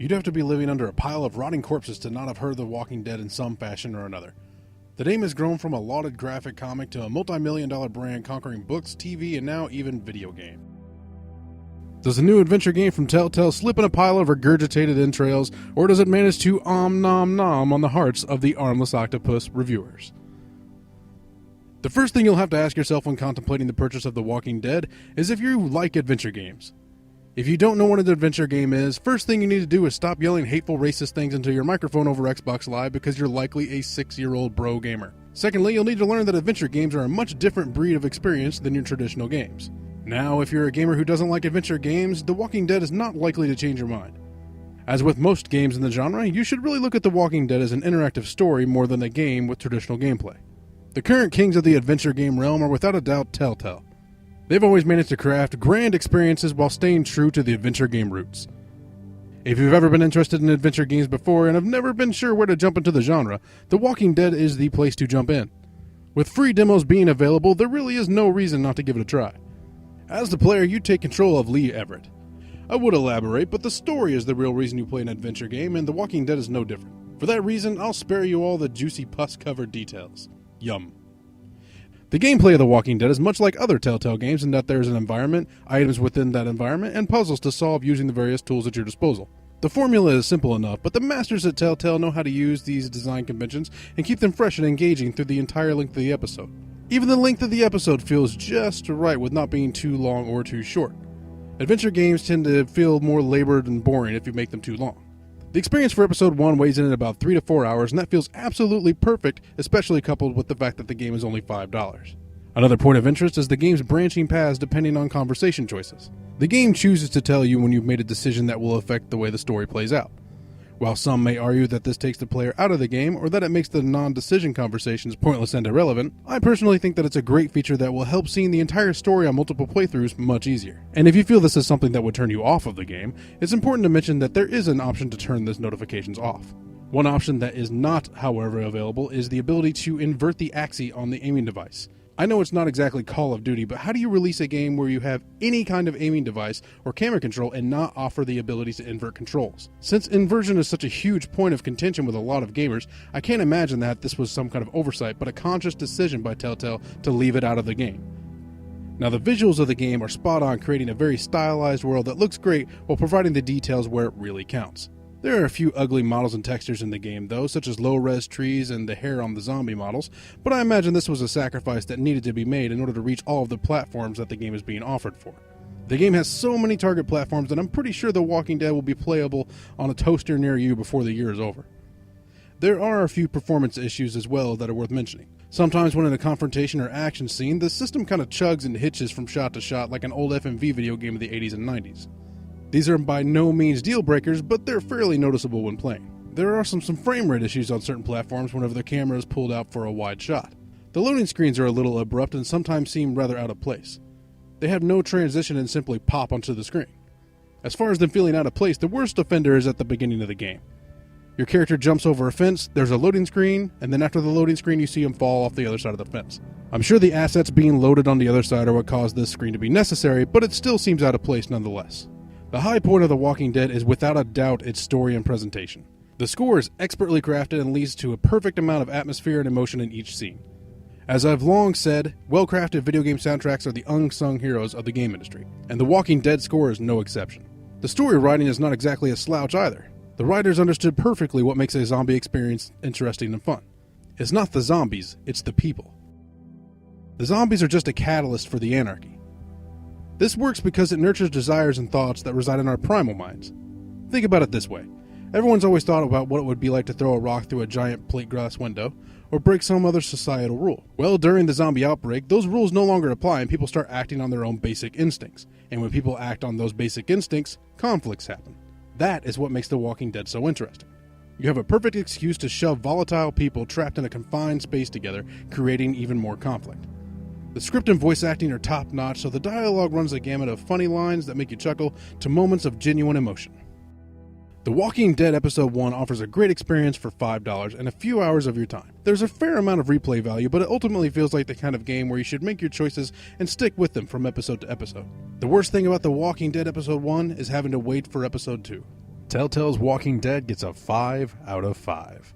You'd have to be living under a pile of rotting corpses to not have heard The Walking Dead in some fashion or another. The name has grown from a lauded graphic comic to a multi-million-dollar brand conquering books, TV, and now even video game. Does the new adventure game from Telltale slip in a pile of regurgitated entrails, or does it manage to nom nom on the hearts of the Armless Octopus reviewers? The first thing you'll have to ask yourself when contemplating the purchase of The Walking Dead is if you like adventure games. If you don't know what an adventure game is, first thing you need to do is stop yelling hateful racist things into your microphone over Xbox Live because you're likely a 6-year-old bro gamer. Secondly, you'll need to learn that adventure games are a much different breed of experience than your traditional games. Now, if you're a gamer who doesn't like adventure games, The Walking Dead is not likely to change your mind. As with most games in the genre, you should really look at The Walking Dead as an interactive story more than a game with traditional gameplay. The current kings of the adventure game realm are without a doubt Telltale. They've always managed to craft grand experiences while staying true to the adventure game roots. If you've ever been interested in adventure games before and have never been sure where to jump into the genre, The Walking Dead is the place to jump in. With free demos being available, there really is no reason not to give it a try. As the player, you take control of Lee Everett. I would elaborate, but the story is the real reason you play an adventure game, and The Walking Dead is no different. For that reason, I'll spare you all the juicy pus-covered details. Yum. The gameplay of The Walking Dead is much like other Telltale games in that there is an environment, items within that environment, and puzzles to solve using the various tools at your disposal. The formula is simple enough, but the masters at Telltale know how to use these design conventions and keep them fresh and engaging through the entire length of the episode. Even the length of the episode feels just right with not being too long or too short. Adventure games tend to feel more labored and boring if you make them too long. The experience for episode 1 weighs in at about 3 to 4 hours, and that feels absolutely perfect, especially coupled with the fact that the game is only $5. Another point of interest is the game's branching paths depending on conversation choices. The game chooses to tell you when you've made a decision that will affect the way the story plays out. While some may argue that this takes the player out of the game or that it makes the non-decision conversations pointless and irrelevant, I personally think that it's a great feature that will help seeing the entire story on multiple playthroughs much easier. And if you feel this is something that would turn you off of the game, it's important to mention that there is an option to turn those notifications off. One option that is not, however, available is the ability to invert the axis on the aiming device. I know it's not exactly Call of Duty, but how do you release a game where you have any kind of aiming device or camera control and not offer the ability to invert controls? Since inversion is such a huge point of contention with a lot of gamers, I can't imagine that this was some kind of oversight, but a conscious decision by Telltale to leave it out of the game. Now, the visuals of the game are spot on, creating a very stylized world that looks great while providing the details where it really counts. There are a few ugly models and textures in the game though, such as low-res trees and the hair on the zombie models, but I imagine this was a sacrifice that needed to be made in order to reach all of the platforms that the game is being offered for. The game has so many target platforms that I'm pretty sure The Walking Dead will be playable on a toaster near you before the year is over. There are a few performance issues as well that are worth mentioning. Sometimes when in a confrontation or action scene, the system kind of chugs and hitches from shot to shot like an old FMV video game of the 80s and 90s. These are by no means deal breakers, but they're fairly noticeable when playing. There are some frame rate issues on certain platforms whenever the camera is pulled out for a wide shot. The loading screens are a little abrupt and sometimes seem rather out of place. They have no transition and simply pop onto the screen. As far as them feeling out of place, the worst offender is at the beginning of the game. Your character jumps over a fence, there's a loading screen, and then after the loading screen you see him fall off the other side of the fence. I'm sure the assets being loaded on the other side are what caused this screen to be necessary, but it still seems out of place nonetheless. The high point of The Walking Dead is without a doubt its story and presentation. The score is expertly crafted and leads to a perfect amount of atmosphere and emotion in each scene. As I've long said, well-crafted video game soundtracks are the unsung heroes of the game industry, and The Walking Dead score is no exception. The story writing is not exactly a slouch either. The writers understood perfectly what makes a zombie experience interesting and fun. It's not the zombies, it's the people. The zombies are just a catalyst for the anarchy. This works because it nurtures desires and thoughts that reside in our primal minds. Think about it this way. Everyone's always thought about what it would be like to throw a rock through a giant plate glass window, or break some other societal rule. Well, during the zombie outbreak, those rules no longer apply and people start acting on their own basic instincts. And when people act on those basic instincts, conflicts happen. That is what makes The Walking Dead so interesting. You have a perfect excuse to shove volatile people trapped in a confined space together, creating even more conflict. The script and voice acting are top-notch, so the dialogue runs the gamut of funny lines that make you chuckle to moments of genuine emotion. The Walking Dead Episode 1 offers a great experience for $5 and a few hours of your time. There's a fair amount of replay value, but it ultimately feels like the kind of game where you should make your choices and stick with them from episode to episode. The worst thing about The Walking Dead Episode 1 is having to wait for Episode 2. Telltale's Walking Dead gets a 5 out of 5.